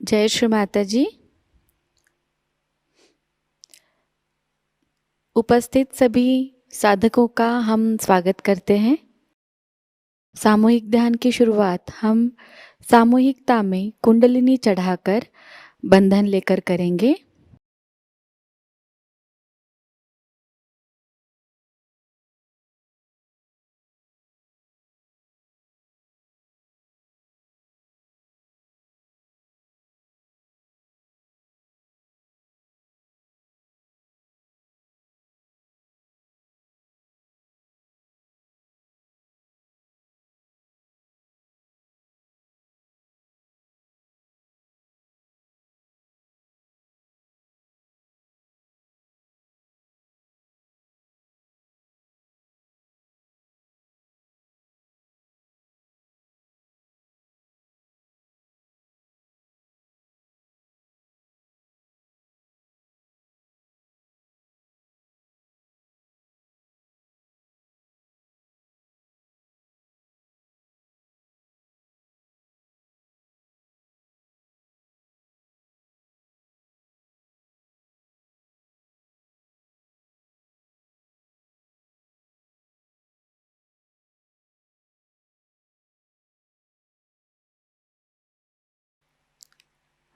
जय श्री माताजी। उपस्थित सभी साधकों का हम स्वागत करते हैं। सामूहिक ध्यान की शुरुआत हम सामूहिकता में कुंडलिनी चढ़ाकर बंधन लेकर करेंगे।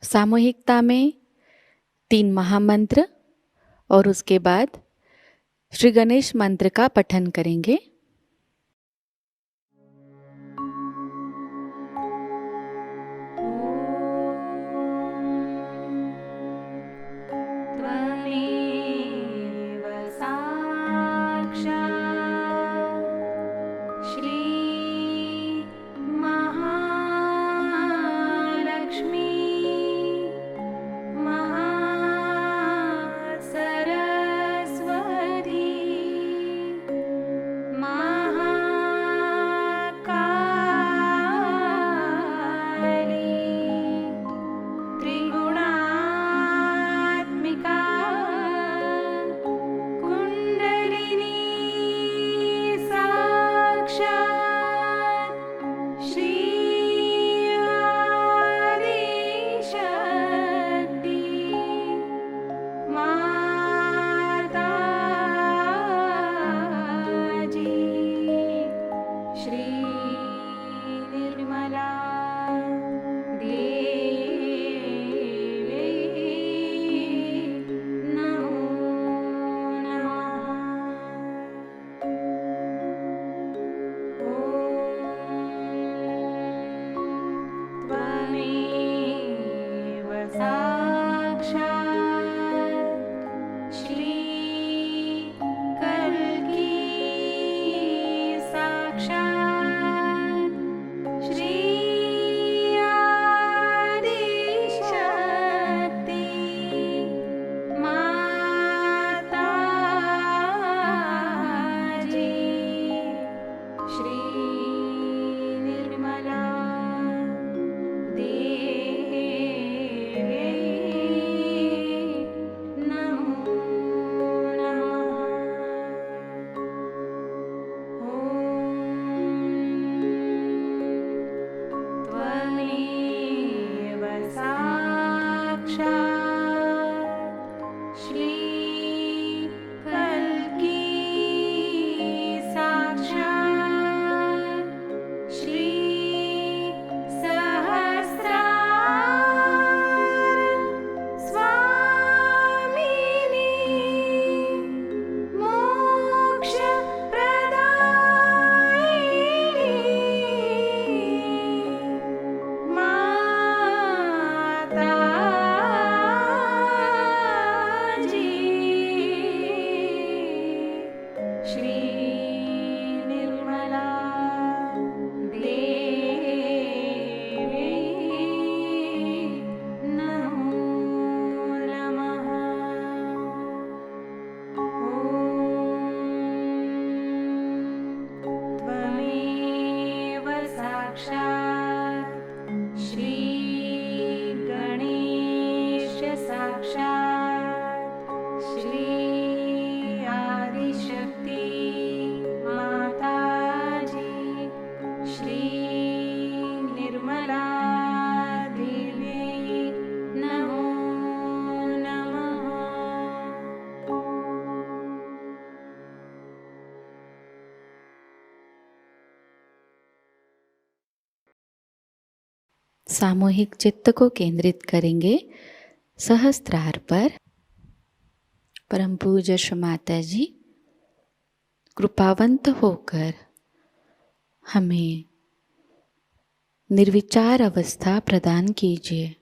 सामूहिकता में 3 महामंत्र और उसके बाद श्री गणेश मंत्र का पठन करेंगे। सामूहिक चित्त को केंद्रित करेंगे सहस्त्रार पर। परम पूज्य श्री माता जी कृपावंत होकर हमें निर्विचार अवस्था प्रदान कीजिए।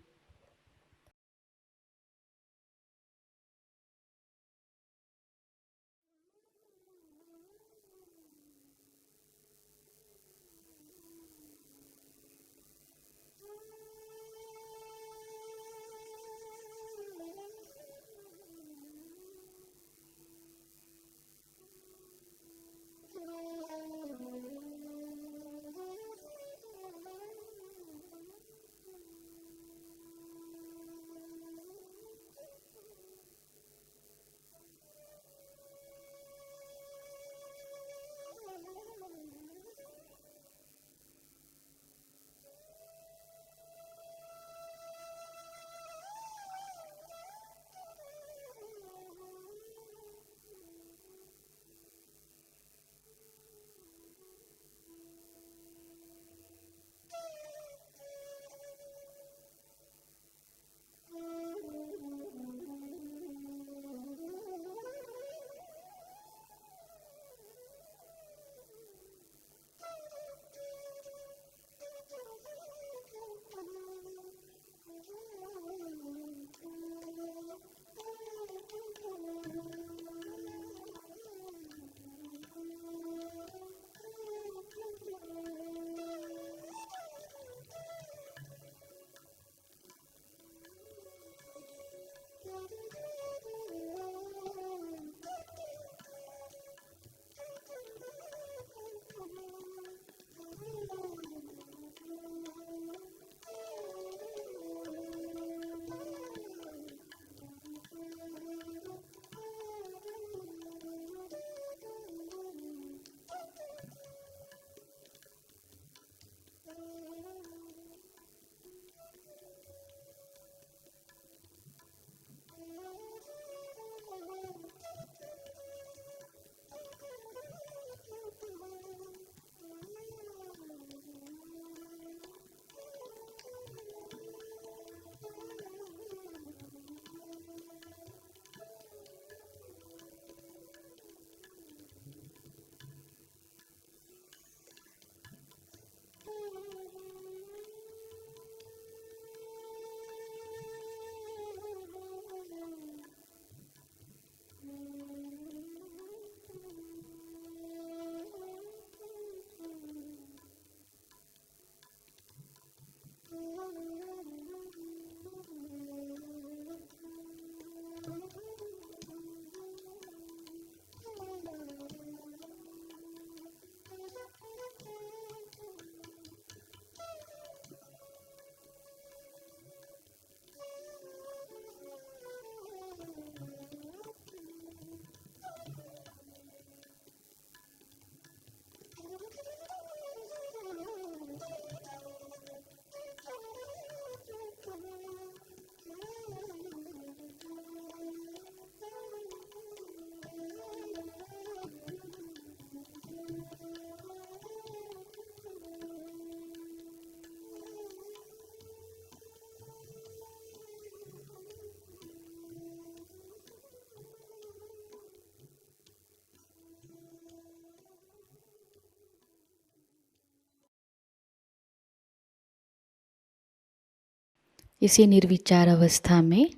इसी निर्विचार अवस्था में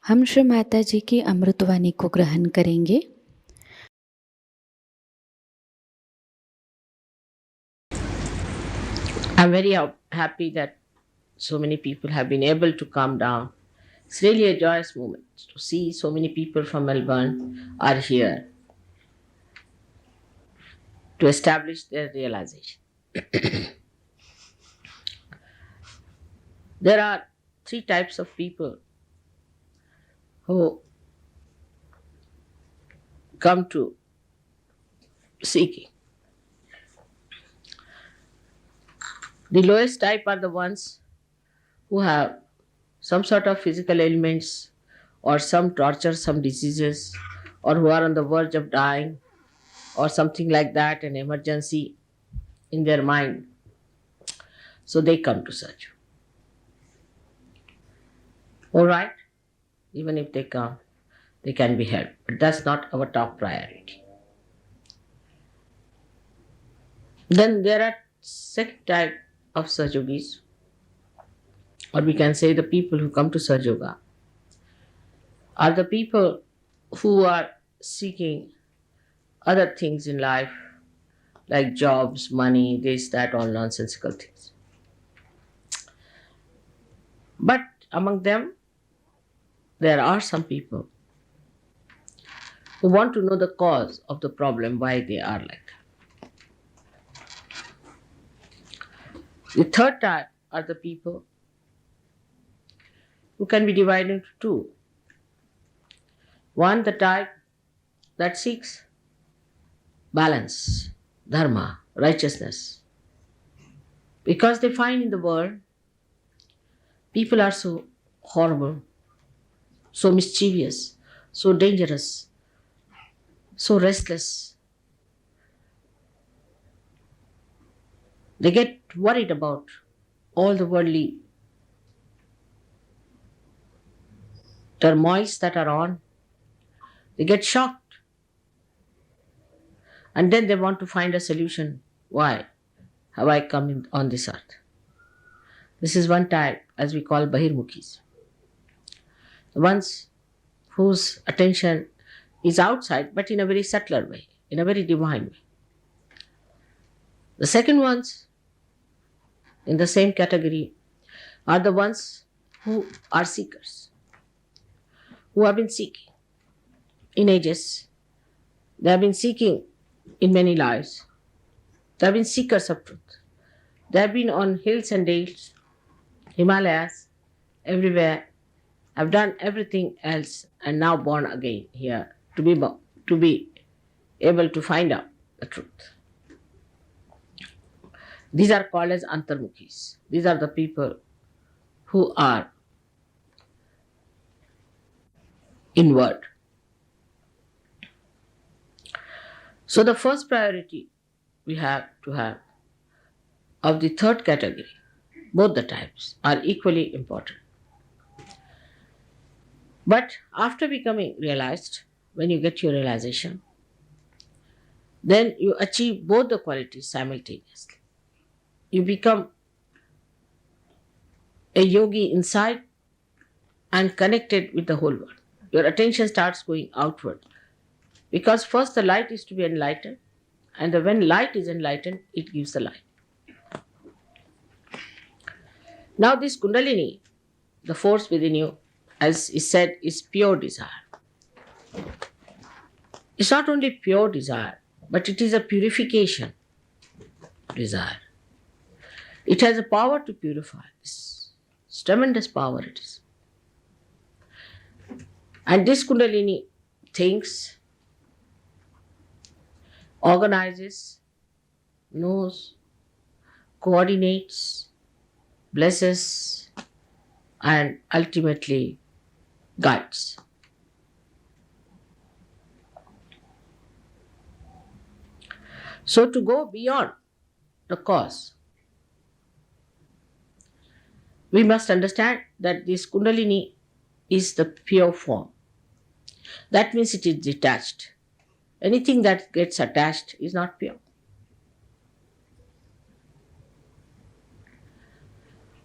हम श्री माता जी की अमृतवाणी को ग्रहण करेंगे। I'm very happy that so many people have been able to come down. It's really a joyous moment to see so many people from Melbourne are here to establish their realization. There are three types of people who come to seeking. The lowest type are the ones who have some sort of physical ailments or some torture, some diseases, or who are on the verge of dying or something like that, an emergency in their mind. So they come to search. All right, even if they come, they can be helped, but that's not our top priority. Then there are second type of Sahaja Yogis, or we can say the people who come to Sahaja Yoga are the people who are seeking other things in life, like jobs, money, this, that, all nonsensical things. But among them, there are some people who want to know the cause of the problem, why they are like that. The third type are the people who can be divided into two. One, the type that seeks balance, dharma, righteousness. Because they find in the world people are so horrible, so mischievous, so dangerous, so restless. They get worried about all the worldly turmoils that are on. They get shocked. And then they want to find a solution. Why have I come on this earth? This is one type, as we call Bahirmukhis. The ones whose attention is outside, but in a very subtler way, in a very divine way. The second ones in the same category are the ones who are seekers, who have been seeking in ages. They have been seeking in many lives. They have been seekers of truth. They have been on hills and dales, Himalayas, everywhere, have done everything else and now born again here to be able to find out the truth. These are called as Antarmukhis. These are the people who are inward. So the first priority we have to have of the third category, both the types are equally important. But after becoming realized, when you get your realization, then you achieve both the qualities simultaneously. You become a yogi inside and connected with the whole world. Your attention starts going outward. Because first the light is to be enlightened, and when light is enlightened, it gives the light. Now this Kundalini, the force within you, as is said, is pure desire. It's not only pure desire, but it is a purification desire. It has a power to purify. It's tremendous power it is. And this Kundalini thinks, organizes, knows, coordinates, blesses, and ultimately guides. So to go beyond the cause, we must understand that this Kundalini is the pure form. That means it is detached. Anything that gets attached is not pure.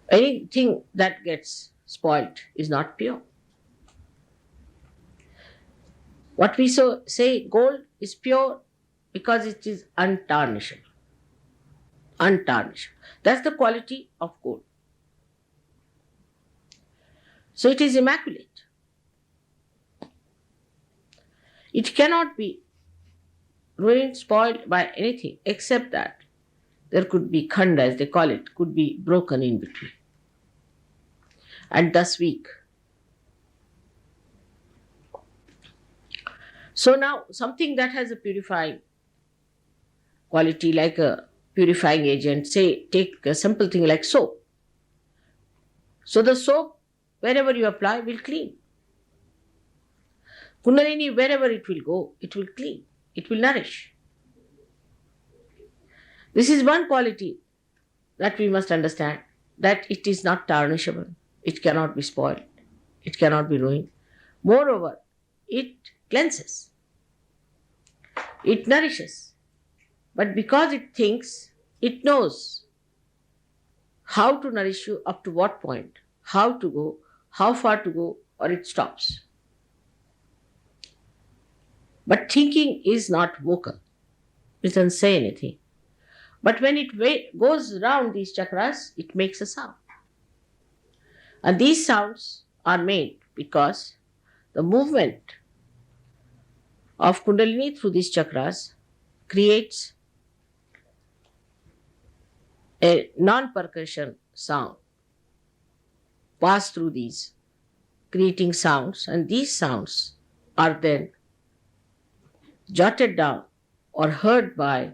Anything that gets spoiled is not pure. What we say gold is pure because it is untarnishable. Untarnishable. That's the quality of gold. So it is immaculate. It cannot be ruined, spoiled by anything except that there could be khanda, as they call it, could be broken in between and thus weak. So now something that has a purifying quality, like a purifying agent, say take a simple thing like soap. So the soap, wherever you apply, will clean. Kundalini, wherever it will go, it will clean, it will nourish. This is one quality that we must understand, that it is not tarnishable, it cannot be spoiled. it cannot be ruined. Moreover, it cleanses, it nourishes. But because it thinks, it knows how to nourish you up to what point, how to go, how far to go, or it stops. But thinking is not vocal, it doesn't say anything. But when it goes around these chakras, it makes a sound. And these sounds are made because the movement of Kundalini through these chakras creates a non-percussion sound pass through these, creating sounds, and these sounds are then jotted down or heard by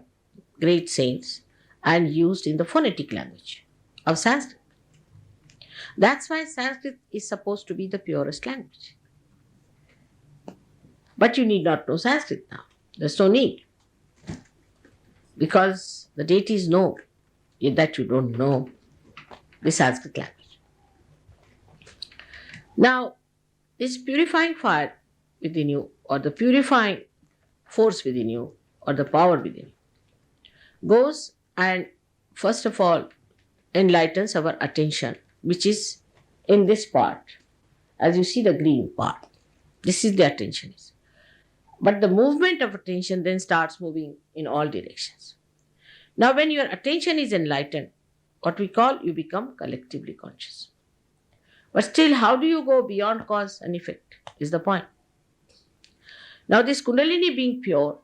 great saints and used in the phonetic language of Sanskrit. That's why Sanskrit is supposed to be the purest language. But you need not know Sanskrit now. There's no need. Because the deities know that you don't know the Sanskrit language. Now, this purifying fire within you, or the purifying force within you, or the power within you, goes and first of all enlightens our attention, which is in this part. As you see the green part, this is the attention. But the movement of attention then starts moving in all directions. Now, when your attention is enlightened, what we call, you become collectively conscious. But still, how do you go beyond cause and effect is the point. Now, this Kundalini being pure,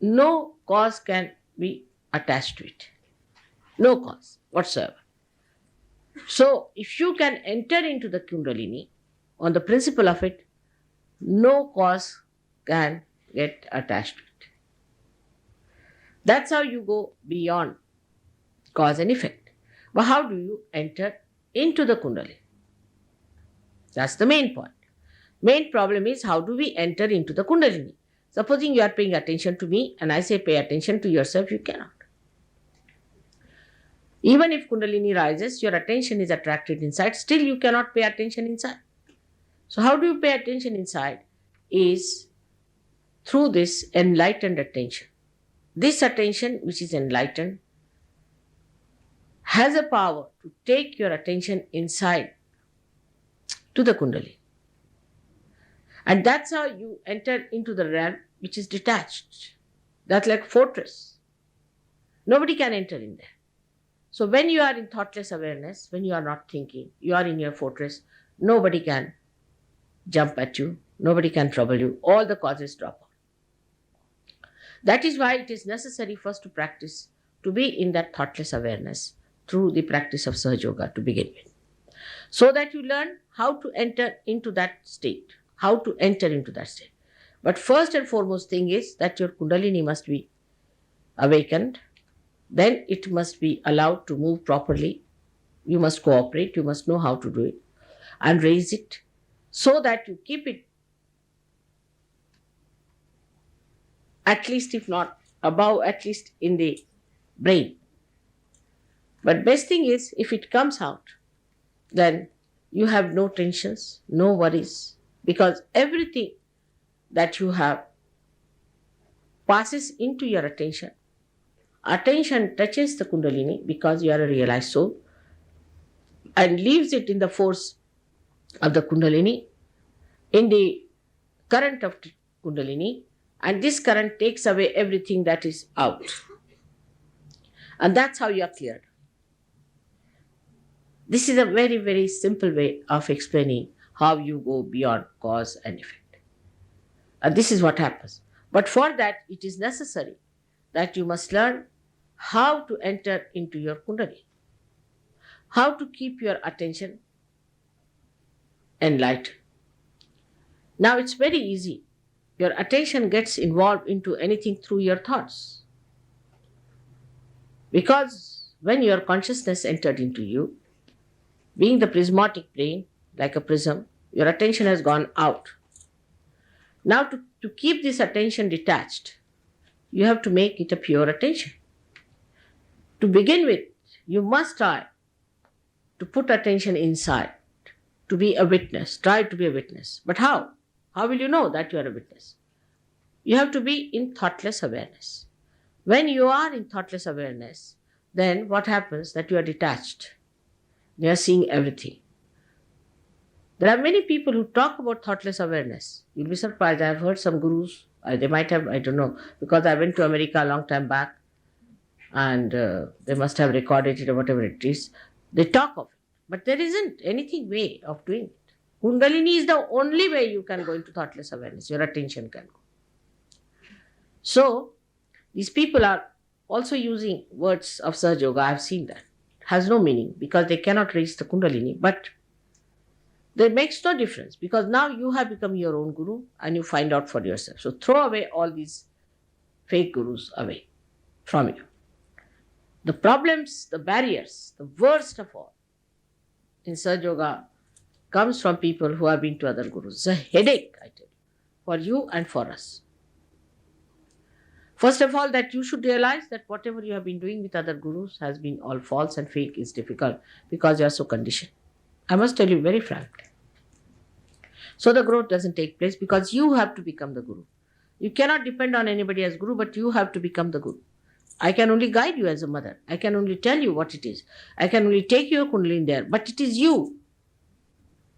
no cause can be attached to it. No cause whatsoever. So, if you can enter into the Kundalini on the principle of it, no cause can get attached to it. That's how you go beyond cause and effect. But how do you enter into the Kundalini? That's the main point. Main problem is, how do we enter into the Kundalini? Supposing you are paying attention to me and I say pay attention to yourself, you cannot. Even if Kundalini rises, your attention is attracted inside, still you cannot pay attention inside. So how do you pay attention inside? Is through this enlightened attention. This attention, which is enlightened, has a power to take your attention inside to the Kundalini. And that's how you enter into the realm which is detached. That's like fortress. Nobody can enter in there. So when you are in thoughtless awareness, when you are not thinking, you are in your fortress, nobody can jump at you, nobody can trouble you, all the causes drop out. That is why it is necessary first to practice to be in that thoughtless awareness through the practice of Sahajayoga to begin with. So that you learn how to enter into that state, how to enter into that state. But first and foremost thing is that your Kundalini must be awakened, then it must be allowed to move properly. You must cooperate, you must know how to do it and raise it so that you keep it at least, if not above, at least in the brain. But best thing is, if it comes out, then you have no tensions, no worries, because everything that you have passes into your attention. Attention touches the Kundalini because you are a realized soul and leaves it in the force of the Kundalini, in the current of Kundalini, and this current takes away everything that is out. And that's how you are cleared. This is a very, very simple way of explaining how you go beyond cause and effect. And this is what happens. But for that, it is necessary that you must learn how to enter into your Kundalini, how to keep your attention enlightened. Now it's very easy. Your attention gets involved into anything through your thoughts. Because when your consciousness entered into you, being the prismatic plane, like a prism, your attention has gone out. Now to keep this attention detached, you have to make it a pure attention. To begin with, you must try to put attention inside, to be a witness. Try to be a witness. But how? How will you know that you are a witness? You have to be in thoughtless awareness. When you are in thoughtless awareness, then what happens? That you are detached. You are seeing everything. There are many people who talk about thoughtless awareness. You'll be surprised. I have heard some gurus, they might have, I don't know, because I went to America a long time back and they must have recorded it or whatever it is. They talk of it. But there isn't anything way of doing it. Kundalini is the only way you can go into thoughtless awareness. Your attention can go. So, these people are also using words of Sahajayoga. I have seen that. It has no meaning because they cannot reach the Kundalini. But that makes no difference because now you have become your own guru and you find out for yourself. So throw away all these fake gurus away from you. The problems, the barriers, the worst of all in Sahaja Yoga comes from people who have been to other gurus. It's a headache, I tell you, for you and for us. First of all, that you should realize that whatever you have been doing with other gurus has been all false and fake is difficult because you are so conditioned. I must tell you very frankly. So the growth doesn't take place because you have to become the guru. You cannot depend on anybody as guru, but you have to become the guru. I can only guide you as a mother. I can only tell you what it is. I can only take your Kundalini there. But it is you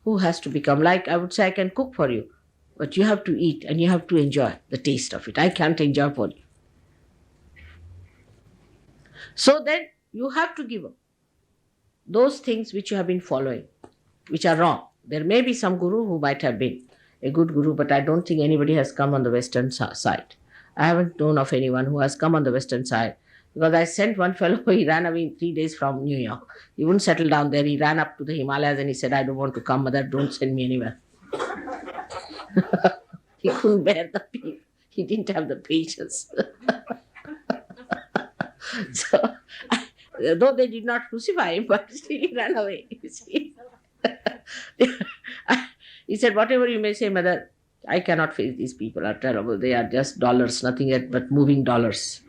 who has to become. Like I would say, I can cook for you. But you have to eat and you have to enjoy the taste of it. I can't enjoy for you. So then you have to give up those things which you have been following, which are wrong. There may be some guru who might have been a good guru, but I don't think anybody has come on the Western side. I haven't known of anyone who has come on the Western side because I sent one fellow, he ran away in 3 days from New York. He wouldn't settle down there. He ran up to the Himalayas and he said, I don't want to come, mother, don't send me anywhere. He couldn't bear the pain. He didn't have the patience. So, though they did not crucify him, but still he ran away. You see. He said, whatever you may say, mother, I cannot face these people, are terrible. They are just dollars, nothing yet but moving dollars.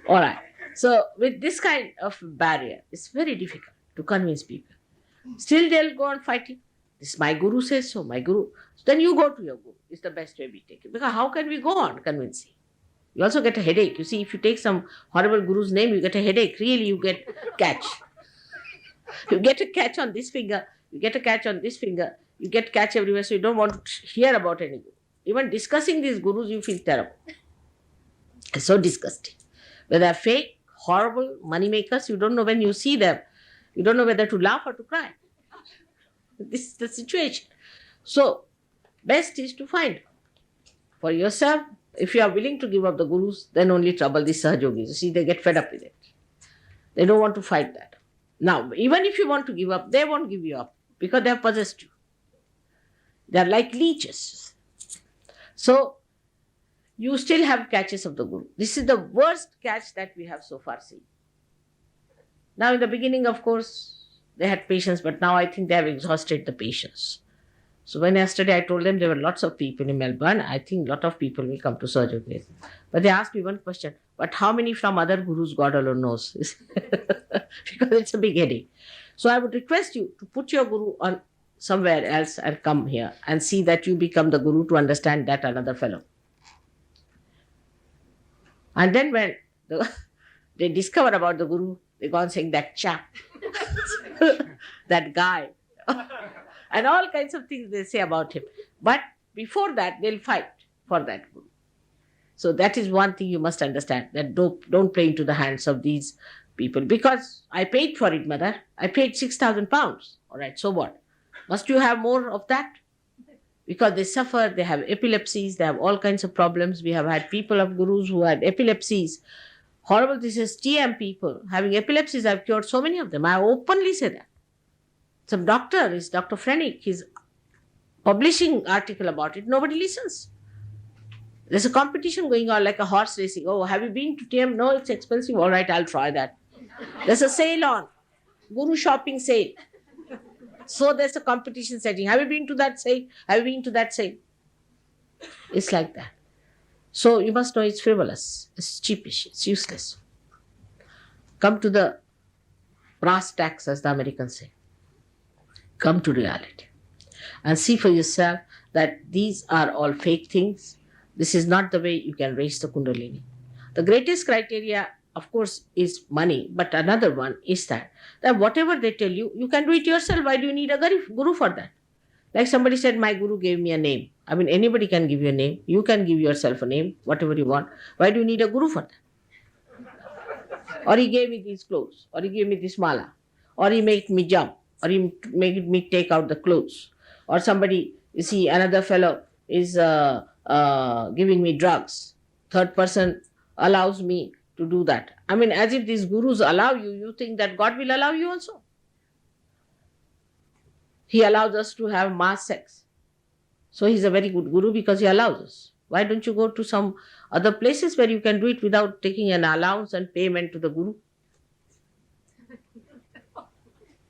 All right. So with this kind of barrier, it's very difficult to convince people. Still they'll go on fighting. This my guru says so, my guru. So then you go to your guru. It's the best way we take it. Because how can we go on convincing? You also get a headache. You see, if you take some horrible guru's name, you get a headache. Really, you get catch. You get a catch on this finger. You get a catch on this finger. You get catch everywhere. So you don't want to hear about any guru. Even discussing these gurus, you feel terrible. It's so disgusting. Whether they're fake, horrible, money makers, you don't know when you see them. You don't know whether to laugh or to cry. This is the situation. So, best is to find for yourself. If you are willing to give up the gurus, then only trouble the Sahajogis. You see, they get fed up with it. They don't want to fight that. Now, even if you want to give up, they won't give you up because they have possessed you. They are like leeches. So, you still have catches of the guru. This is the worst catch that we have so far seen. Now, in the beginning, of course, they had patience, but now I think they have exhausted the patience. So when yesterday I told them there were lots of people in Melbourne, I think a lot of people will come to Sahajayoga. But they asked me one question, but how many from other gurus, God alone knows? Because it's a big headache. So I would request you to put your guru on somewhere else and come here and see that you become the guru to understand that another fellow. And then when they discover about the guru, they go on saying that chap, that guy. And all kinds of things they say about him. But before that, they'll fight for that guru. So that is one thing you must understand, that don't play into the hands of these people. Because I paid for it, mother. I paid 6,000 pounds. All right, so what? Must you have more of that? Because they suffer, they have epilepsies, they have all kinds of problems. We have had people of gurus who had epilepsies. Horrible, this is TM people having epilepsies. I've cured so many of them. I openly say that. Some doctor is Dr. Frenick. He's publishing article about it. Nobody listens. There's a competition going on like a horse racing. Oh, have you been to TM? No, it's expensive. All right, I'll try that. There's a sale on. Guru shopping sale. So there's a competition setting. Have you been to that sale? Have you been to that sale? It's like that. So you must know it's frivolous. It's cheapish. It's useless. Come to the brass tacks, as the Americans say. Come to reality and see for yourself that these are all fake things. This is not the way you can raise the Kundalini. The greatest criteria, of course, is money, but another one is that whatever they tell you, you can do it yourself. Why do you need a guru for that? Like somebody said, my guru gave me a name. I mean, anybody can give you a name. You can give yourself a name, whatever you want. Why do you need a guru for that? Or he gave me these clothes, or he gave me this mala, or he made me jump, or he made me take out the clothes, or somebody, you see, another fellow is giving me drugs. Third person allows me to do that. I mean, as if these gurus allow you, you think that God will allow you also. He allows us to have mass sex. So he's a very good guru because he allows us. Why don't you go to some other places where you can do it without taking an allowance and payment to the guru?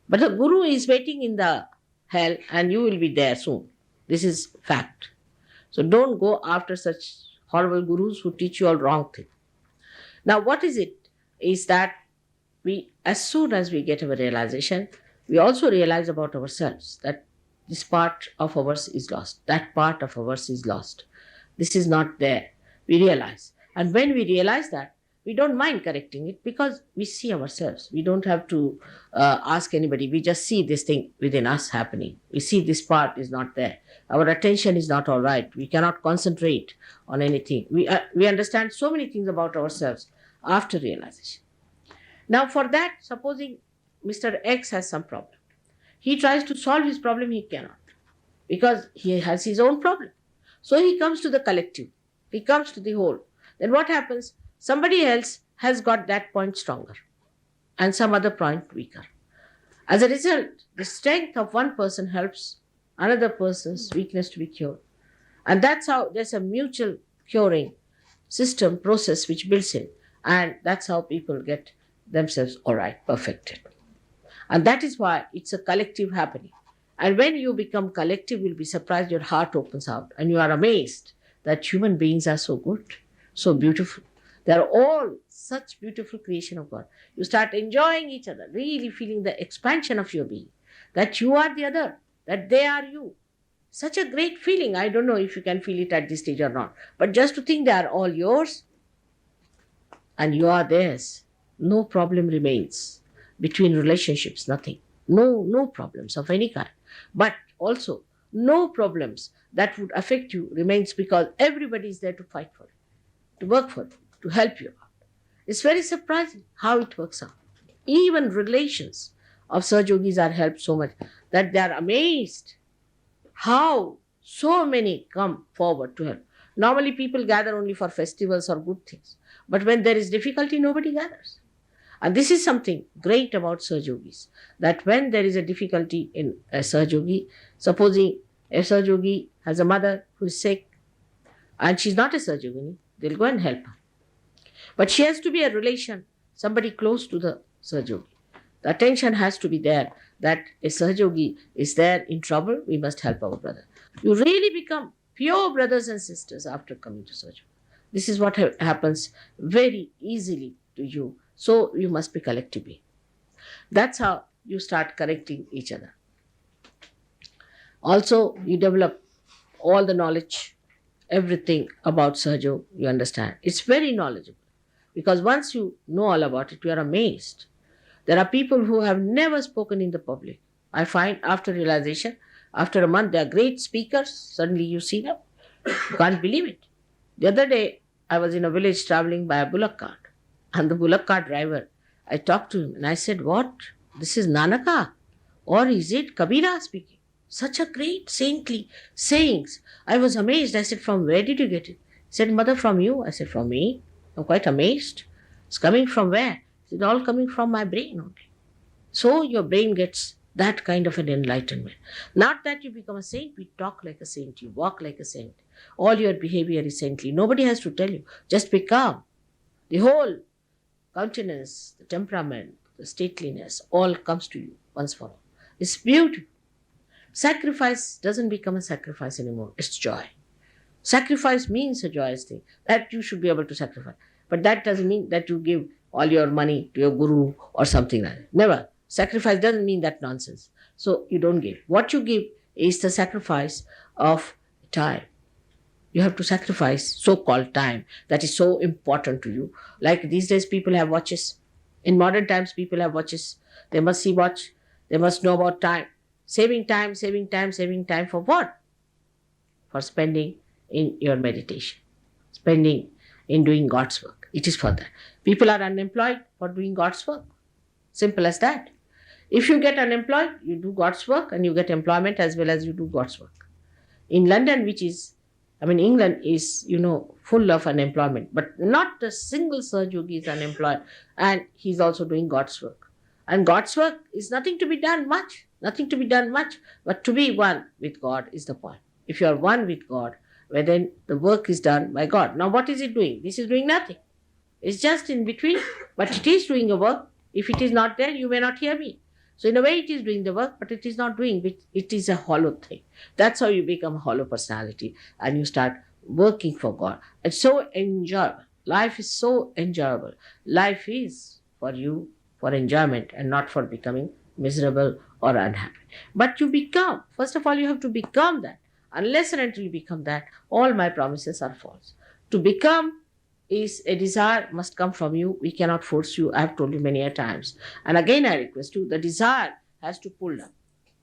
But the guru is waiting in the hell and you will be there soon. This is fact. So don't go after such horrible gurus who teach you all wrong things. Now what is it? Is that we, as soon as we get our realization, we also realize about ourselves that this part of ours is lost. That part of ours is lost. This is not there. We realize. And when we realize that, we don't mind correcting it because we see ourselves. We don't have to ask anybody. We just see this thing within us happening. We see this part is not there. Our attention is not all right. We cannot concentrate on anything. We understand so many things about ourselves after realization. Now for that, supposing Mr. X has some problem. He tries to solve his problem, he cannot. Because he has his own problem. So he comes to the collective. He comes to the whole. Then what happens? Somebody else has got that point stronger and some other point weaker. As a result, the strength of one person helps another person's weakness to be cured. And that's how there's a mutual curing system, process which builds in. And that's how people get themselves all right, perfected. And that is why it's a collective happening. And when you become collective, you'll be surprised, your heart opens out and you are amazed that human beings are so good, so beautiful. They are all such beautiful creation of God. You start enjoying each other, really feeling the expansion of your being, that you are the other, that they are you. Such a great feeling. I don't know if you can feel it at this stage or not. But just to think they are all yours and you are theirs, no problem remains between relationships, nothing. No problems of any kind. But also, no problems that would affect you remains because everybody is there to fight for it, to work for it, to help you out. It's very surprising how it works out. Even relations of Sahajogis are helped so much that they are amazed how so many come forward to help. Normally people gather only for festivals or good things. But when there is difficulty, nobody gathers. And this is something great about Sahajogis, that when there is a difficulty in a Sahajogi, supposing a Sahajogi has a mother who is sick and she's not a Sahajogini, they'll go and help her. But she has to be a relation, somebody close to the Sahajogi. The attention has to be there that a Sahajogi is there in trouble, we must help our brother. You really become pure brothers and sisters after coming to Sahajogi. This is what happens very easily to you. So you must be collective being. That's how you start correcting each other. Also, you develop all the knowledge, everything about Sahaja, you understand. It's very knowledgeable. Because once you know all about it, you are amazed. There are people who have never spoken in the public. I find after realization, after a month, they are great speakers. Suddenly you see them. You can't believe it. The other day, I was in a village traveling by a bullock cart. And the bullock cart driver, I talked to him and I said, what? This is Nanaka? Or is it Kabira speaking? Such a great saintly sayings. I was amazed. I said, from where did you get it? He said, mother, from you. I said, from me? I'm quite amazed. It's coming from where? It's all coming from my brain only. So your brain gets that kind of an enlightenment. Not that you become a saint, we talk like a saint, you walk like a saint. All your behavior is saintly. Nobody has to tell you. Just be calm. The whole countenance, the temperament, the stateliness, all comes to you once for all. It's beautiful. Sacrifice doesn't become a sacrifice anymore. It's joy. Sacrifice means a joyous thing. That you should be able to sacrifice. But that doesn't mean that you give all your money to your guru or something like that. Never. Sacrifice doesn't mean that nonsense. So you don't give. What you give is the sacrifice of time. You have to sacrifice so-called time that is so important to you. Like these days, people have watches. In modern times, people have watches. They must see watch. They must know about time. Saving time, saving time, saving time for what? For spending in your meditation, spending in doing God's work. It is for that. People are unemployed for doing God's work. Simple as that. If you get unemployed, you do God's work and you get employment as well as you do God's work. In London, England is, full of unemployment, but not a single Saj Yogi is unemployed, and he's also doing God's work. And God's work is nothing to be done much, but to be one with God is the point. If you are one with God, well, then the work is done by God. Now, what is it doing? This is doing nothing. It's just in between, but it is doing a work. If it is not there, you may not hear me. So in a way, it is doing the work, but it is not doing it. It is a hollow thing. That's how you become a hollow personality and you start working for God. It's so enjoyable. Life is so enjoyable. Life is for you, for enjoyment and not for becoming miserable or unhappy. But you become, first of all, you have to become that. Unless and until you become that, all my promises are false. To become is a desire must come from you. We cannot force you. I have told you many a times. And again, I request you, the desire has to pull down.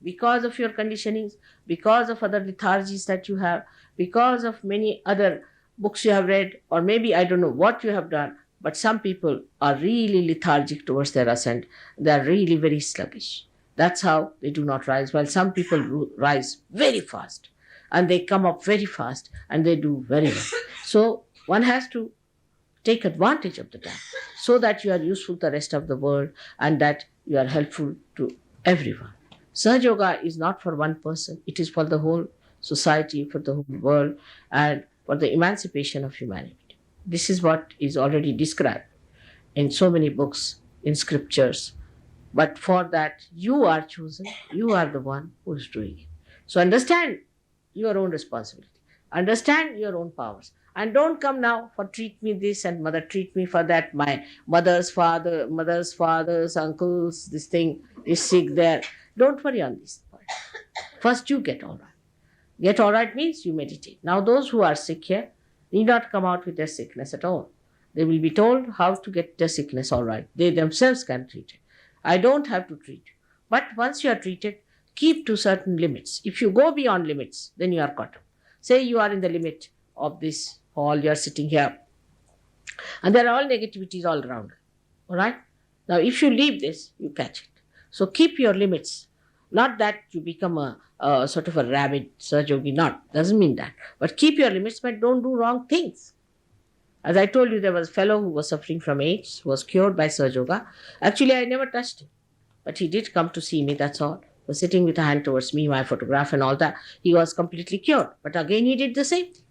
Because of your conditionings, because of other lethargies that you have, because of many other books you have read, or maybe I don't know what you have done, but some people are really lethargic towards their ascent. They are really very sluggish. That's how they do not rise. While some people rise very fast and they come up very fast and they do very well. So one has to take advantage of the time so that you are useful to the rest of the world and that you are helpful to everyone. Sahaja Yoga is not for one person. It is for the whole society, for the whole world, and for the emancipation of humanity. This is what is already described in so many books, in scriptures. But for that, you are chosen. You are the one who is doing it. So understand your own responsibility. Understand your own powers. And don't come now for treat me this and mother treat me for that. My mother's fathers, uncles, this thing is sick there. Don't worry on this point. First you get all right. Get all right means you meditate. Now those who are sick here need not come out with their sickness at all. They will be told how to get their sickness all right. They themselves can treat it. I don't have to treat. But once you are treated, keep to certain limits. If you go beyond limits, then you are caught up. Say you are in the limit of this hall, you are sitting here, and there are all negativities all around. All right? Now, if you leave this, you catch it. So keep your limits. Not that you become a sort of a rabid Sahaja Yogi, not. Doesn't mean that. But keep your limits, but don't do wrong things. As I told you, there was a fellow who was suffering from AIDS, who was cured by Sahaja Yoga. Actually, I never touched him. But he did come to see me, that's all. He was sitting with a hand towards me, my photograph and all that. He was completely cured. But again, he did the same thing.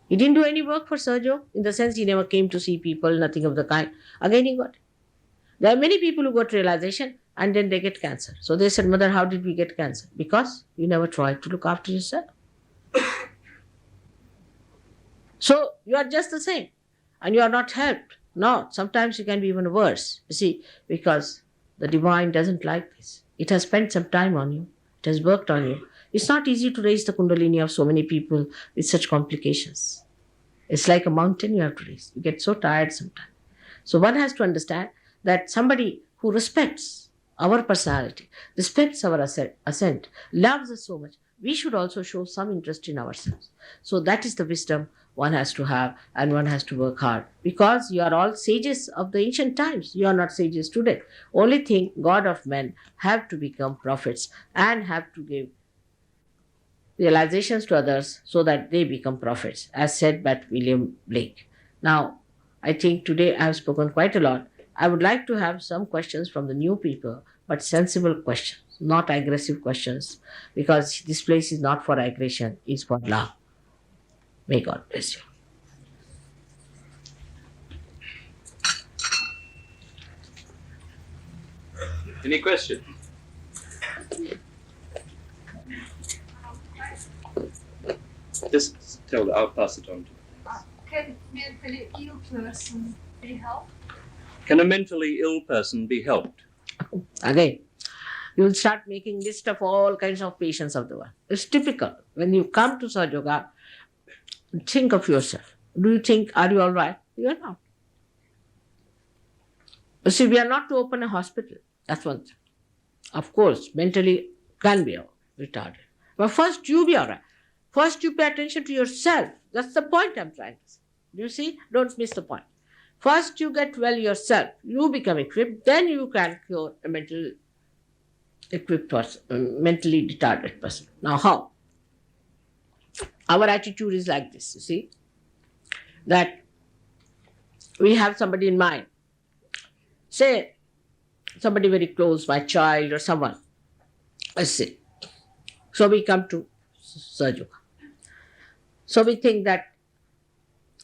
He didn't do any work for Sahaja Yoga, in the sense he never came to see people, nothing of the kind. Again, he got it. There are many people who got realization and then they get cancer. So they said, Mother, how did we get cancer? Because you never tried to look after yourself. So you are just the same and you are not helped. No, sometimes you can be even worse. You see, because the divine doesn't like this. It has spent some time on you. It has worked on you. It's not easy to raise the Kundalini of so many people with such complications. It's like a mountain you have to raise. You get so tired sometimes. So one has to understand that somebody who respects our personality, respects our ascent, loves us so much, we should also show some interest in ourselves. So that is the wisdom one has to have, and one has to work hard. Because you are all sages of the ancient times. You are not sages today. Only thing, God of men have to become prophets and have to give realizations to others so that they become prophets, as said by William Blake. Now, I think today I have spoken quite a lot. I would like to have some questions from the new people, but sensible questions, not aggressive questions, because this place is not for aggression, it's for love. May God bless you. Any questions? Just tell her, I'll pass it on to her. Can a mentally ill person be helped? Can a mentally ill person be helped? Again, you will start making list of all kinds of patients of the world. It's typical. When you come to Sahajayoga, think of yourself. Do you think, are you all right? You are not. You see, we are not to open a hospital. That's one thing. Of course, mentally can be retarded. But first you be all right. First you pay attention to yourself. That's the point I'm trying to say. You see? Don't miss the point. First you get well yourself. You become equipped. Then you can cure a mentally equipped person, mentally retarded person. Now how? Our attitude is like this, you see? That we have somebody in mind. Say, somebody very close, my child or someone. Let's say. So we come to Sahajayoga. So we think that,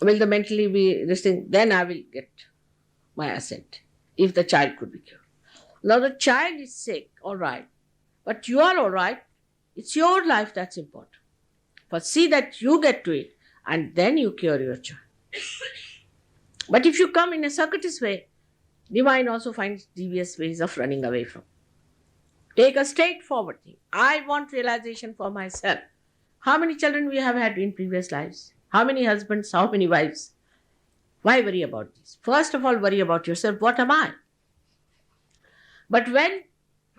will the mentally be this thing, then I will get my assent, if the child could be cured. Now the child is sick, all right, but you are all right. It's your life that's important. But see that you get to it, and then you cure your child. But if you come in a circuitous way, divine also finds devious ways of running away from. Take a straightforward thing. I want realization for myself. How many children we have had in previous lives? How many husbands? How many wives? Why worry about this? First of all, worry about yourself. What am I? But when,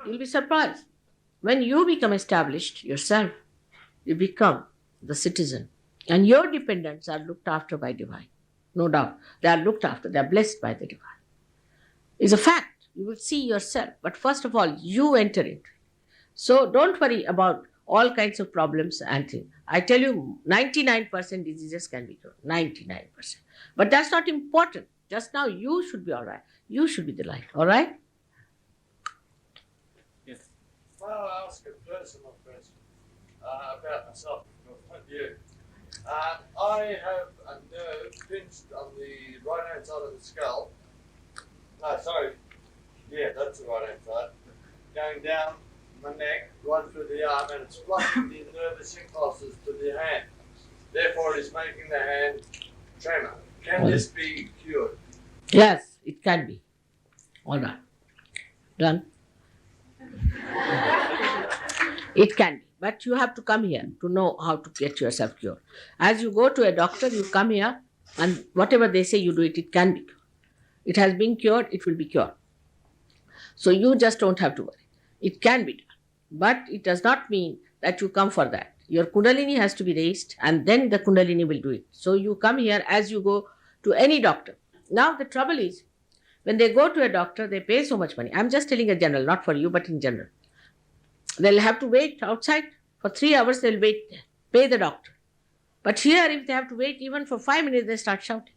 you'll be surprised, when you become established yourself, you become the citizen. And your dependents are looked after by divine. No doubt. They are looked after. They are blessed by the divine. It's a fact. You will see yourself. But first of all, you enter into it. So don't worry about all kinds of problems and things. I tell you, 99% diseases can be cured. 99%. But that's not important. Just now, you should be all right. You should be the light. All right? Yes. Well, I'll ask a personal question about myself. Not you. I have a nerve pinched on the right-hand side of the skull. No, sorry. Yeah, that's the right-hand side. Going down my neck, right through the arm, and it's blocking the nervous impulses to the hand. Therefore, it is making the hand tremor. Can this be cured? Yes, it can be. All right. Done? It can be. But you have to come here to know how to get yourself cured. As you go to a doctor, you come here, and whatever they say you do it, it can be cured. It has been cured, it will be cured. So you just don't have to worry. It can be done. But it does not mean that you come for that. Your Kundalini has to be raised, and then the Kundalini will do it. So you come here as you go to any doctor. Now the trouble is, when they go to a doctor, they pay so much money. I'm just telling a general, not for you, but in general. They'll have to wait outside for 3 hours, they'll wait, pay the doctor. But here, if they have to wait even for 5 minutes, they start shouting.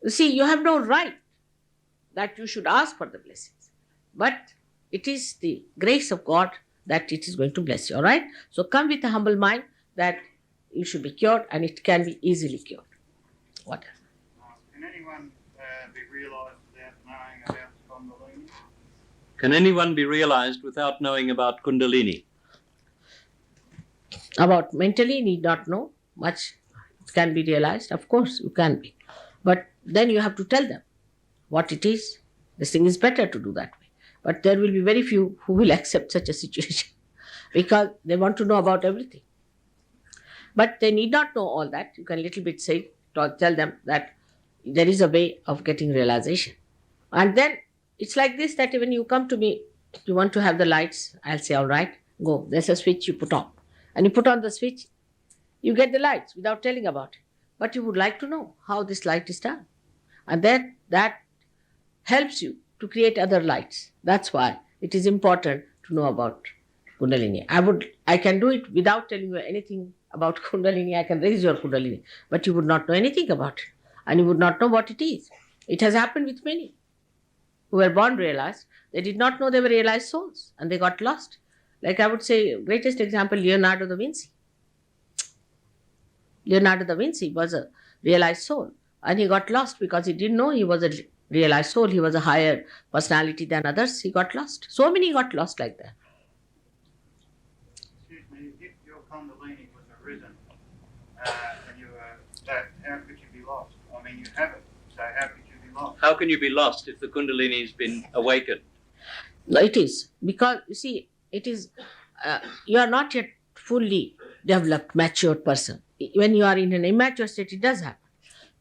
You see, you have no right that you should ask for the blessings. But it is the grace of God that it is going to bless you, all right? So come with a humble mind that you should be cured, and it can be easily cured. What else? Can anyone be realised without knowing about Kundalini? Can anyone be realized without knowing about Kundalini? About mentally, need not know much. It can be realized, of course, you can be. But then you have to tell them what it is. This thing is better to do that way. But there will be very few who will accept such a situation because they want to know about everything. But they need not know all that. You can little bit say, tell them that there is a way of getting realization. And then it's like this, that when you come to me, you want to have the lights, I'll say, all right, go. There's a switch you put on. And you put on the switch, you get the lights without telling about it. But you would like to know how this light is done. And then that helps you to create other lights. That's why it is important to know about Kundalini. I can do it without telling you anything about Kundalini. I can raise your Kundalini. But you would not know anything about it. And you would not know what it is. It has happened with many who were born realized. They did not know they were realized souls. And they got lost. Like I would say, greatest example, Leonardo da Vinci. Leonardo da Vinci was a realized soul. And he got lost because he didn't know he was a realized soul. He was a higher personality than others. He got lost. So many got lost like that. Excuse me, if your Kundalini was arisen and you were that, how could you be lost? I mean, you have it, so how could you be lost? How can you be lost if the Kundalini has been awakened? No, it is. Because, you see, it is, you are not yet fully developed, matured person. When you are in an immature state, it does happen.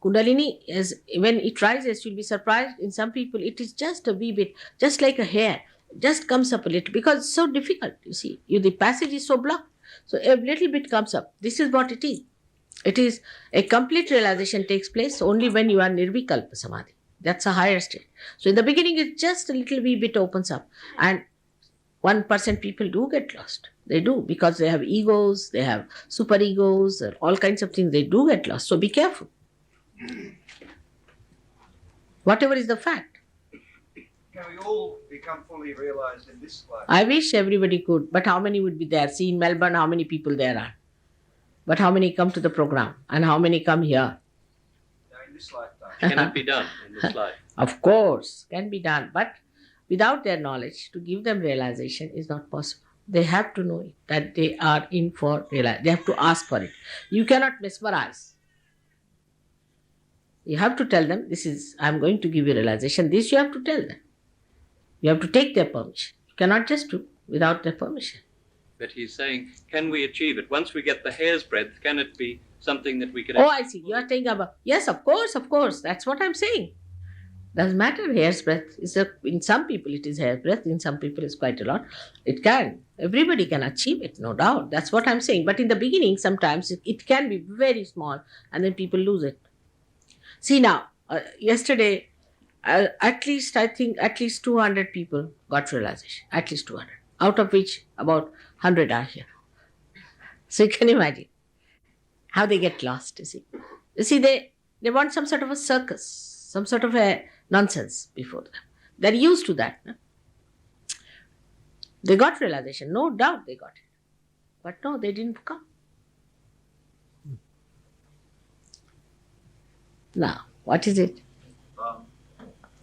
Kundalini is, when it rises, you'll be surprised. In some people, it is just a wee bit, just like a hair, just comes up a little because it's so difficult. You see, the passage is so blocked. So a little bit comes up. This is what it is. It is a complete realization takes place only when you are nirvikalpa samadhi. That's a higher state. So in the beginning, it just a little wee bit opens up, and 1% people do get lost. They do, because they have egos, they have super egos, all kinds of things. They do get lost. So be careful. Whatever is the fact. Can we all become fully realized in this life? I wish everybody could, but how many would be there? See, in Melbourne, how many people there are? But how many come to the program? And how many come here? In this lifetime. Can it be done in this life? Of course, can be done. But without their knowledge, to give them realization is not possible. They have to know it, that they are in for realization. They have to ask for it. You cannot mesmerize. You have to tell them, this is, I'm going to give you realization. This you have to tell them. You have to take their permission. You cannot just do without their permission. But he's saying, can we achieve it? Once we get the hair's breadth, can it be something that we can... Oh, I see. You are saying about... Yes, of course. That's what I'm saying. Doesn't matter. Hair's breadth. In some people it is hair's breadth. In some people it's quite a lot. It can. Everybody can achieve it, no doubt. That's what I'm saying. But in the beginning, sometimes it can be very small and then people lose it. See now, yesterday, at least 200 people got realization. At least 200. Out of which about 100 are here. So you can imagine how they get lost, you see. You see, they want some sort of a circus, some sort of a nonsense before them. They're used to that. No? They got realization, no doubt they got it. But no, they didn't come. Now, what is it?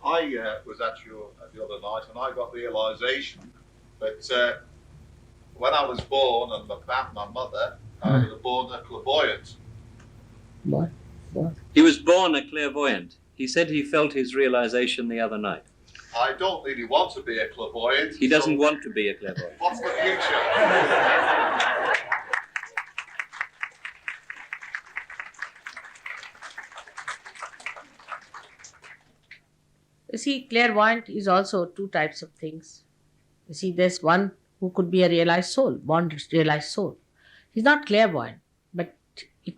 I was at the other night and I got realization that when I was born and my mother, I was born a clairvoyant. What? He was born a clairvoyant. He said he felt his realization the other night. I don't really want to be a clairvoyant. He doesn't want to be a clairvoyant. What's the future? You see, clairvoyant is also two types of things. You see, there's one who could be a realized soul, born realized soul. He's not clairvoyant, but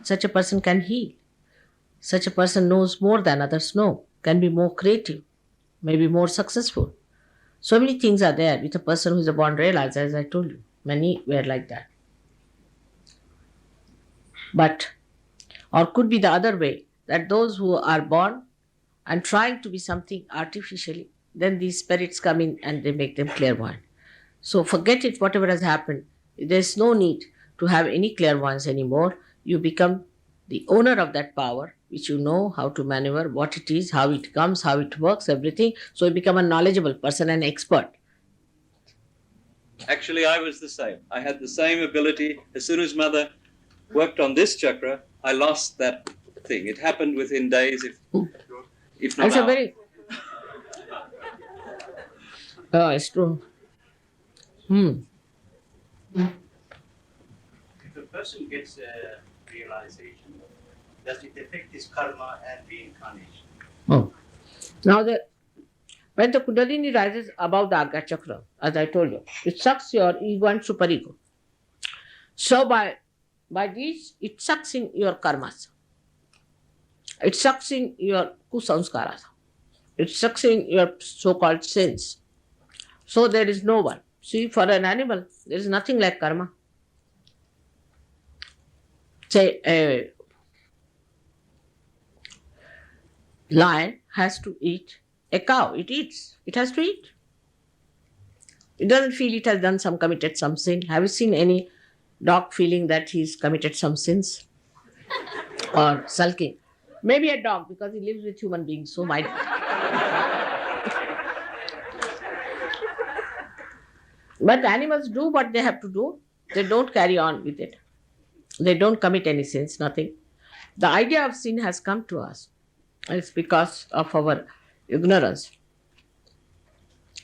such a person can heal. Such a person knows more than others know, can be more creative, maybe more successful. So many things are there with a person who is a born realized, as I told you. Many were like that. But, or could be the other way, that those who are born and trying to be something artificially, then these spirits come in and they make them clairvoyant. So forget it, whatever has happened. There's no need to have any clairvoyance anymore. You become the owner of that power, which you know how to maneuver, what it is, how it comes, how it works, everything. So you become a knowledgeable person, an expert. Actually, I was the same. I had the same ability. As soon as Mother worked on this chakra, I lost that thing. It happened within days, if not It's a hours. very... Oh, it's true. If a person gets a realization, does it affect his karma and reincarnation? Oh. Now, when the Kundalini rises above the Agya Chakra, as I told you, it sucks your ego and superego. So by this, it sucks in your karmas. It sucks in your kusamskaras. It sucks in your so-called sins. So there is no one. See, for an animal, there is nothing like karma. Say, a lion has to eat a cow. It eats. It has to eat. It doesn't feel it has committed some sin. Have you seen any dog feeling that he's committed some sins? Or sulking? Maybe a dog, because he lives with human beings, so might. But animals do what they have to do. They don't carry on with it. They don't commit any sins, nothing. The idea of sin has come to us. It's because of our ignorance.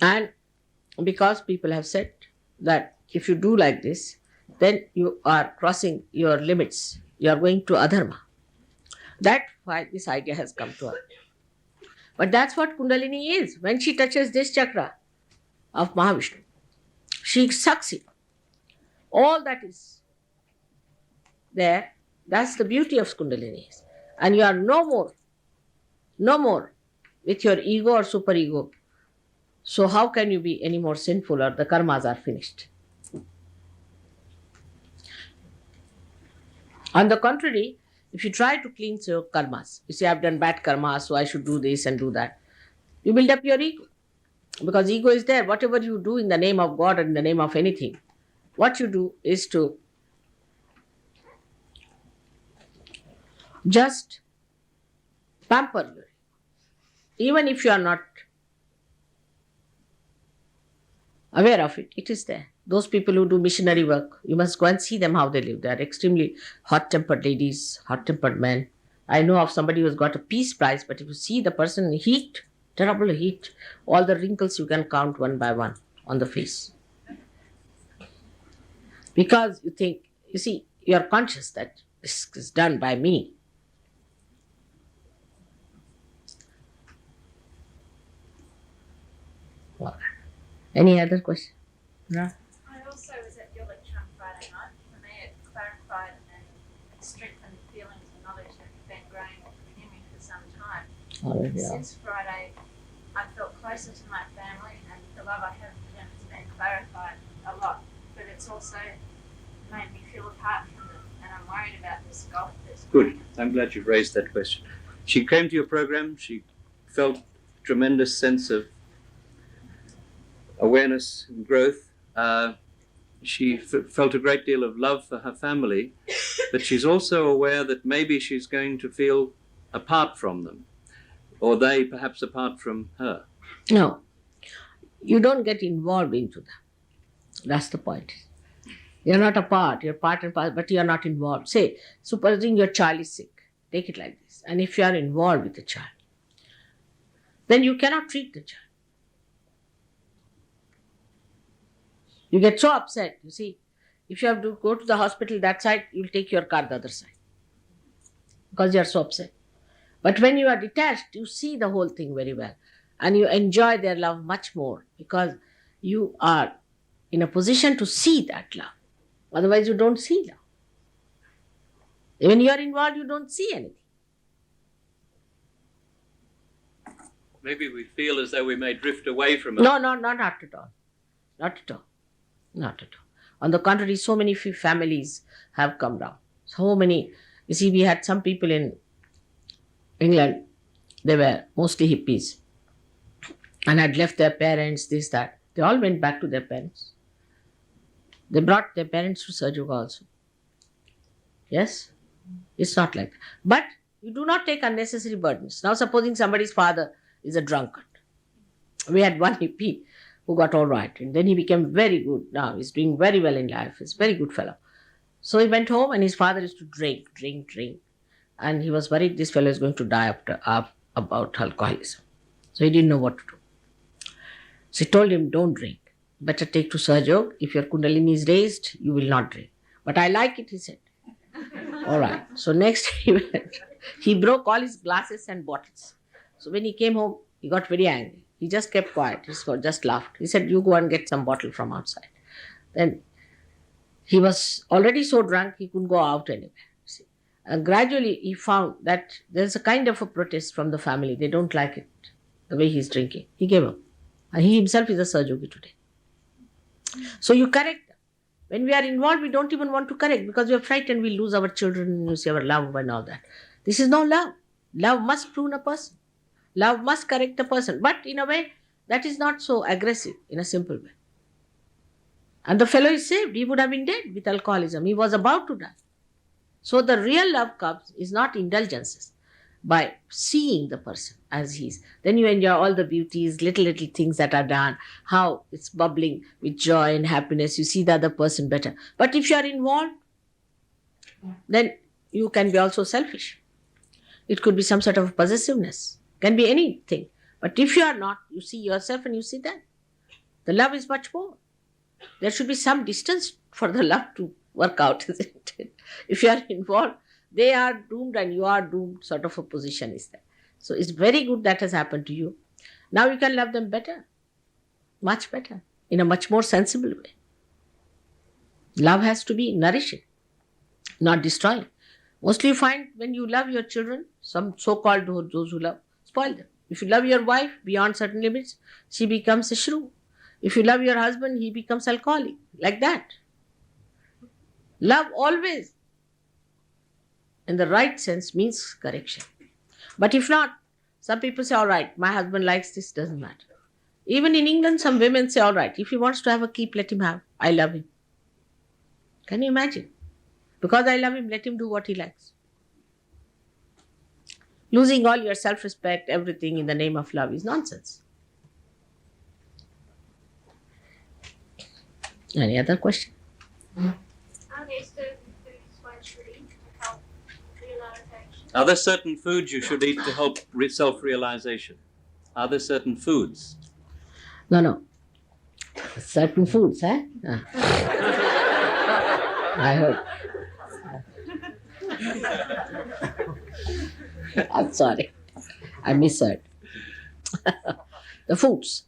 And because people have said that if you do like this, then you are crossing your limits. You are going to adharma. That's why this idea has come to her. But that's what Kundalini is. When she touches this chakra of Mahavishnu, she sucks it. All that is there, that's the beauty of Kundalini. And you are no more with your ego or superego. So how can you be any more sinful, or the karmas are finished? On the contrary, if you try to cleanse your karmas, you say, I've done bad karmas, so I should do this and do that, you build up your ego. Because ego is there. Whatever you do in the name of God or in the name of anything, what you do is to just pamper your ego. Even if you are not aware of it, it is there. Those people who do missionary work, you must go and see them how they live. They are extremely hot-tempered ladies, hot-tempered men. I know of somebody who has got a peace prize, but if you see the person in heat, terrible heat, all the wrinkles you can count one by one on the face. Because you think, you see, you are conscious that this is done by me. Well, any other question? No? I also was at your lecture on Friday night. For me, it clarified and strengthened feelings and knowledge that have been growing within me for some time. Since Friday, I felt closer to my family, and the love I have for them has been clarified a lot. But it's also made me feel apart from them, and I'm worried about this gulf that's Good. I'm glad you've raised that question. She came to your program. She felt tremendous sense of awareness and growth. She felt a great deal of love for her family, but she's also aware that maybe she's going to feel apart from them, or they perhaps apart from her. No, you don't get involved into them. That's the point. You're not a part, you're part and part, but you're not involved. Say, supposing your child is sick, take it like this. And if you are involved with the child, then you cannot treat the child. You get so upset, you see. If you have to go to the hospital that side, you'll take your car the other side. Because you are so upset. But when you are detached, you see the whole thing very well. And you enjoy their love much more because you are in a position to see that love. Otherwise, you don't see love. When you are involved, you don't see anything. Maybe we feel as though we may drift away from her. No, not at all. Not at all. Not at all. On the contrary, so many families have come down. So many. You see, we had some people in England, they were mostly hippies and had left their parents, this, that. They all went back to their parents. They brought their parents to Sahajayoga also. Yes? It's not like that. But you do not take unnecessary burdens. Now, supposing somebody's father is a drunkard. We had one hippie who got all right, and then he became very good. Now he's doing very well in life. He's a very good fellow. So he went home, and his father used to drink. And he was worried this fellow is going to die about alcoholism. So he didn't know what to do. So he told him, don't drink. Better take to Sahajayoga. If your Kundalini is raised, you will not drink. But I like it, he said. All right. So next he went. He broke all his glasses and bottles. So when he came home, he got very angry. He just kept quiet. He just laughed. He said, you go and get some bottle from outside. Then he was already so drunk, he couldn't go out anywhere. See. And gradually he found that there's a kind of a protest from the family. They don't like it, the way he's drinking. He gave up. And he himself is a Sahajayogi today. So you correct them. When we are involved, we don't even want to correct because we are frightened we lose our children, you see, our love and all that. This is no love. Love must prune a person. Love must correct a person. But in a way, that is not so aggressive, in a simple way. And the fellow is saved. He would have been dead with alcoholism. He was about to die. So the real love comes is not indulgences. By seeing the person as he is. Then you enjoy all the beauties, little things that are done, how it's bubbling with joy and happiness. You see the other person better. But if you are involved, then you can be also selfish. It could be some sort of possessiveness. Can be anything. But if you are not, you see yourself and you see them. The love is much more. There should be some distance for the love to work out, isn't it? If you are involved, they are doomed and you are doomed, sort of a position is there. So it's very good that has happened to you. Now you can love them better, much better, in a much more sensible way. Love has to be nourishing, not destroying. Mostly you find when you love your children, some so-called those who love, spoil them. If you love your wife beyond certain limits, she becomes a shrew. If you love your husband, he becomes alcoholic. Like that. Love always, in the right sense, means correction. But if not, some people say, all right, my husband likes this, doesn't matter. Even in England, some women say, all right, if he wants to have a keep, let him have. I love him. Can you imagine? Because I love him, let him do what he likes. Losing all your self-respect, everything in the name of love is nonsense. Any other question? Are there certain foods one should eat to help realization? Are there certain foods you should eat to help self-realization? Are there certain foods? No. Certain foods, eh? I heard. I'm sorry. I misheard. The foods.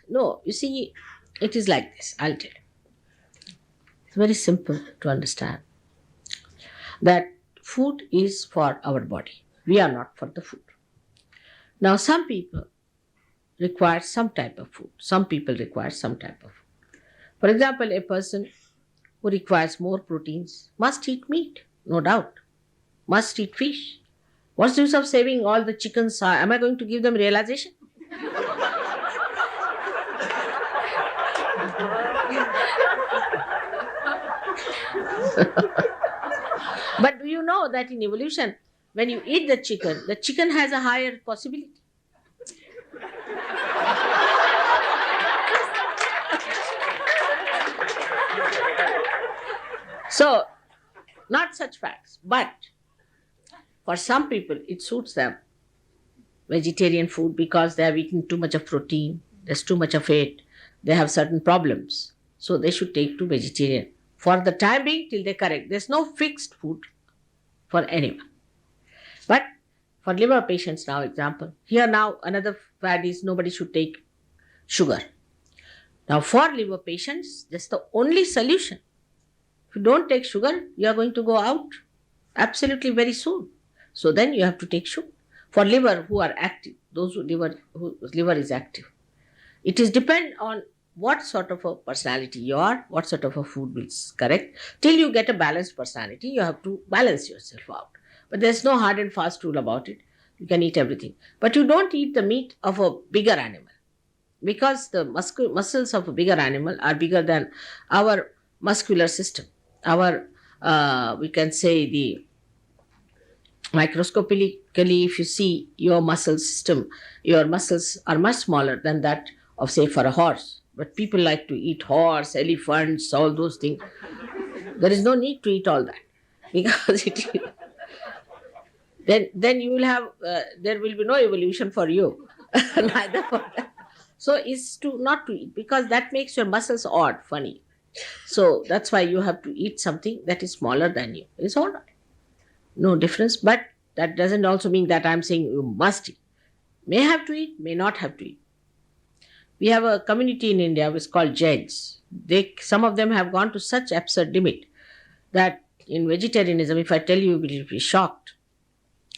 No, you see, it is like this. I'll tell you. It's very simple to understand. That food is for our body. We are not for the food. Now, some people require some type of food. Some people require some type of food. For example, a person who requires more proteins must eat meat, no doubt. Must eat fish. What's the use of saving all the chickens? Am I going to give them realization? But do you know that in evolution, when you eat the chicken has a higher possibility. So, not such facts, but for some people it suits them, vegetarian food, because they have eaten too much of protein, there's too much of it, they have certain problems. So they should take to vegetarian. For the time being, till they correct. There's no fixed food for anyone. But for liver patients now, example, here now another fad is nobody should take sugar. Now for liver patients, that's the only solution. If you don't take sugar, you are going to go out absolutely very soon. So then you have to take sugar. For liver who are active, those whose liver is active. It is depend on what sort of a personality you are, what sort of a food is correct. Till you get a balanced personality, you have to balance yourself out. But there's no hard and fast rule about it. You can eat everything. But you don't eat the meat of a bigger animal. Because the muscles of a bigger animal are bigger than our muscular system. Our, we can say the microscopically, if you see your muscle system, your muscles are much smaller than that of, say, for a horse. But people like to eat horse, elephants, all those things. There is no need to eat all that. Because then you will have, there will be no evolution for you. Neither for them. So it's not to eat, because that makes your muscles odd, funny. So that's why you have to eat something that is smaller than you. It's all right. No difference, but that doesn't also mean that I'm saying you must eat. May have to eat, may not have to eat. We have a community in India which is called Jains. Some of them have gone to such absurd limit that in vegetarianism, if I tell you, you will be shocked,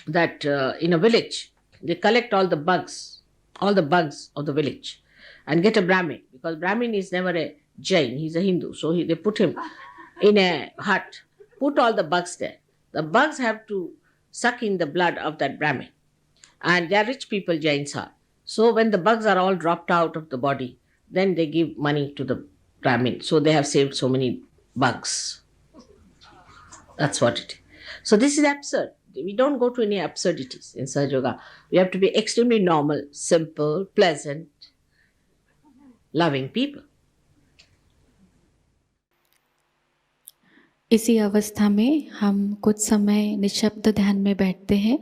that in a village, they collect all the bugs of the village and get a Brahmin, because Brahmin is never a Jain, he's a Hindu. So they put him in a hut, put all the bugs there. The bugs have to suck in the blood of that Brahmin. And they are rich people, Jains are. So when the bugs are all dropped out of the body, then they give money to the Brahmin. So they have saved so many bugs. That's what it is. So this is absurd. We don't go to any absurdities in Sahajayoga. We have to be extremely normal, simple, pleasant, loving people. इसी अवस्था में हम कुछ समय निशब्द ध्यान में बैठते हैं।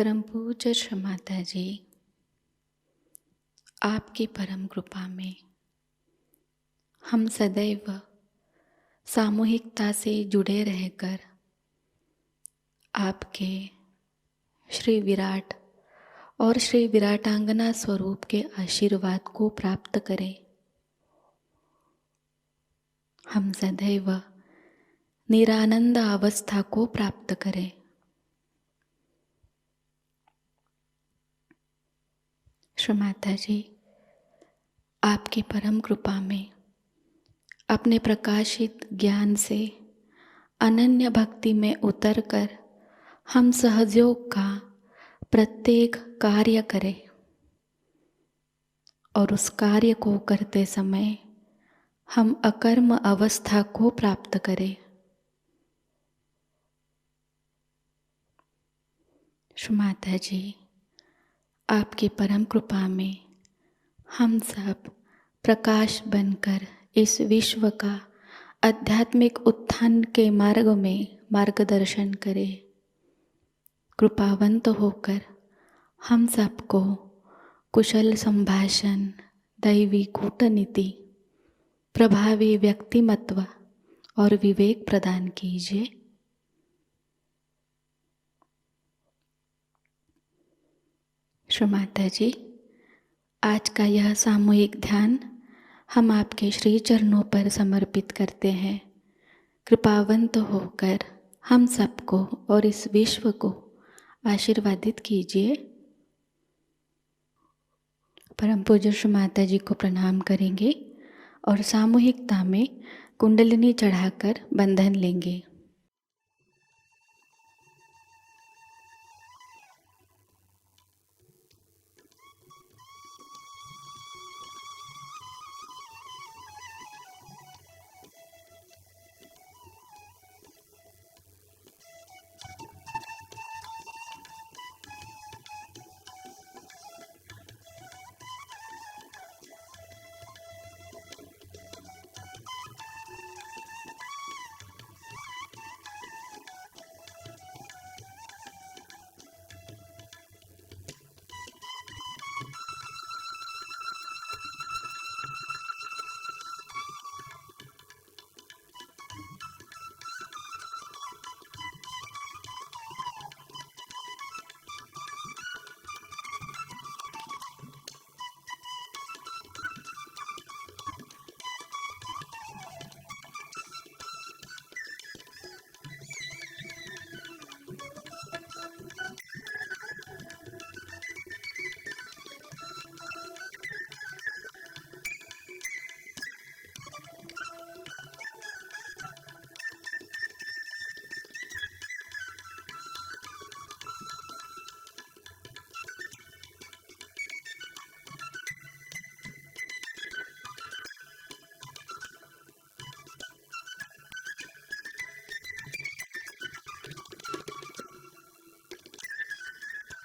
परम पूज्य श्री माता जी, आपकी परम कृपा में हम सदैव सामूहिकता से जुड़े रहकर आपके श्री विराट और श्री विराटांगना स्वरूप के आशीर्वाद को प्राप्त करें। हम सदैव निरानंद अवस्था को प्राप्त करें। श्री माता जी, आपकी परम कृपा में अपने प्रकाशित ज्ञान से अनन्य भक्ति में उतरकर हम सहजयोग का प्रत्येक कार्य करें और उस कार्य को करते समय हम अकर्म अवस्था को प्राप्त करें। श्री माता जी, आपकी परम कृपा में हम सब प्रकाश बनकर इस विश्व का आध्यात्मिक उत्थान के मार्ग में मार्गदर्शन करें। कृपावंत होकर हम सबको कुशल संभाषण, दैवी कूटनीति, प्रभावी व्यक्तिमत्व और विवेक प्रदान कीजिए। श्री माता जी, आज का यह सामूहिक ध्यान हम आपके श्री चरणों पर समर्पित करते हैं। कृपावंत होकर हम सबको और इस विश्व को आशीर्वादित कीजिए। परम पूज्य श्री माता जी को प्रणाम करेंगे और सामूहिकता में कुंडलिनी चढ़ाकर बंधन लेंगे।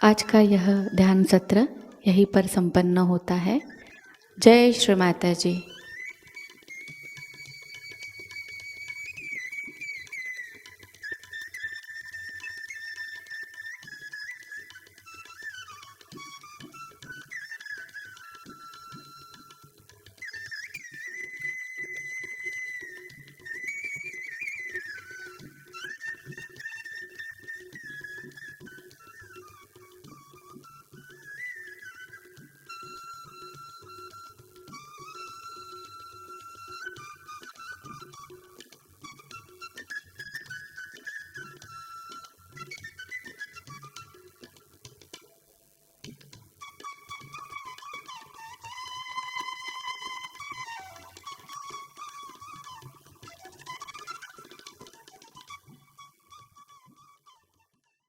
आज का यह ध्यान सत्र यहीं पर संपन्न होता है। जय श्री माता जी।